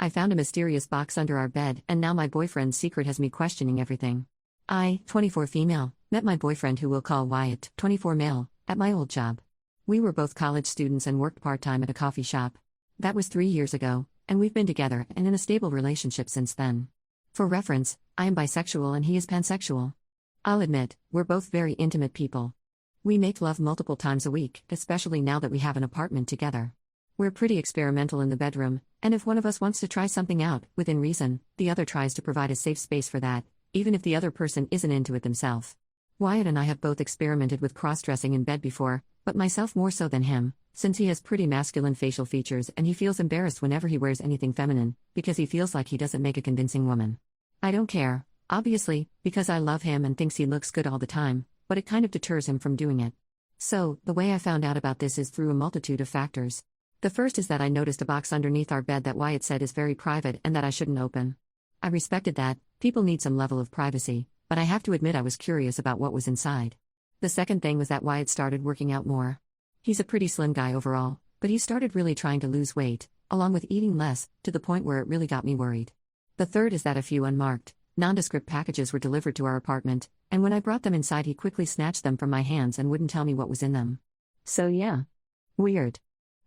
I found a mysterious box under our bed, and now my boyfriend's secret has me questioning everything. I, 24 female, met my boyfriend, who we'll call Wyatt, 24 male, at my old job. We were both college students and worked part-time at a coffee shop. That was 3 years ago, and we've been together and in a stable relationship since then. For reference, I am bisexual and he is pansexual. I'll admit, we're both very intimate people. We make love multiple times a week, especially now that we have an apartment together. We're pretty experimental in the bedroom, and if one of us wants to try something out, within reason, the other tries to provide a safe space for that, even if the other person isn't into it themselves. Wyatt and I have both experimented with cross-dressing in bed before, but myself more so than him, since he has pretty masculine facial features and he feels embarrassed whenever he wears anything feminine, because he feels like he doesn't make a convincing woman. I don't care, obviously, because I love him and thinks he looks good all the time, but it kind of deters him from doing it. So, the way I found out about this is through a multitude of factors. The first is that I noticed a box underneath our bed that Wyatt said is very private and that I shouldn't open. I respected that, people need some level of privacy, but I have to admit I was curious about what was inside. The second thing was that Wyatt started working out more. He's a pretty slim guy overall, but he started really trying to lose weight, along with eating less, to the point where it really got me worried. The third is that a few unmarked, nondescript packages were delivered to our apartment, and when I brought them inside he quickly snatched them from my hands and wouldn't tell me what was in them. So yeah. Weird.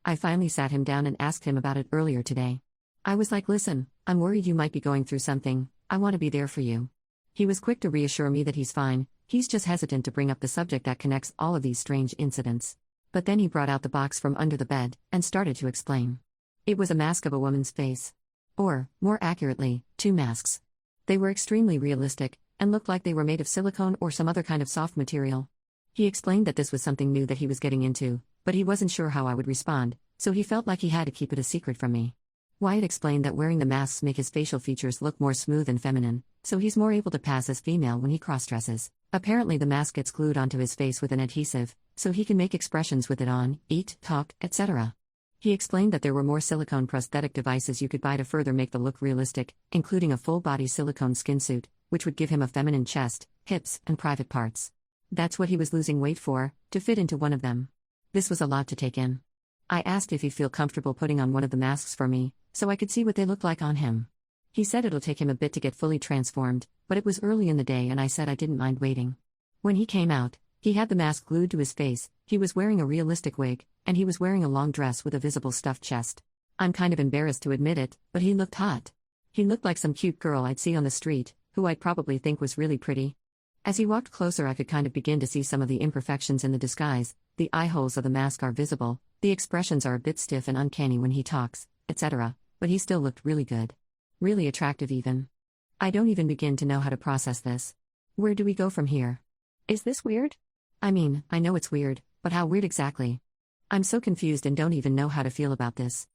I finally sat him down and asked him about it earlier today. I was like, listen, I'm worried you might be going through something, I want to be there for you. He was quick to reassure me that he's fine, he's just hesitant to bring up the subject that connects all of these strange incidents. But then he brought out the box from under the bed, and started to explain. It was a mask of a woman's face. Or, more accurately, 2 masks. They were extremely realistic, and looked like they were made of silicone or some other kind of soft material. He explained that this was something new that he was getting into, but he wasn't sure how I would respond, so he felt like he had to keep it a secret from me. Wyatt explained that wearing the masks make his facial features look more smooth and feminine, so he's more able to pass as female when he cross-dresses. Apparently the mask gets glued onto his face with an adhesive, so he can make expressions with it on, eat, talk, etc. He explained that there were more silicone prosthetic devices you could buy to further make the look realistic, including a full-body silicone skin suit, which would give him a feminine chest, hips, and private parts. That's what he was losing weight for, to fit into one of them. This was a lot to take in. I asked if he'd feel comfortable putting on one of the masks for me, so I could see what they look like on him. He said it'll take him a bit to get fully transformed, but it was early in the day and I said I didn't mind waiting. When he came out, he had the mask glued to his face, he was wearing a realistic wig, and he was wearing a long dress with a visible stuffed chest. I'm kind of embarrassed to admit it, but he looked hot. He looked like some cute girl I'd see on the street, who I'd probably think was really pretty. As he walked closer I could kind of begin to see some of the imperfections in the disguise. The eye holes of the mask are visible, the expressions are a bit stiff and uncanny when he talks, etc., but he still looked really good. Really attractive even. I don't even begin to know how to process this. Where do we go from here? Is this weird? I mean, I know it's weird, but how weird exactly? I'm so confused and don't even know how to feel about this.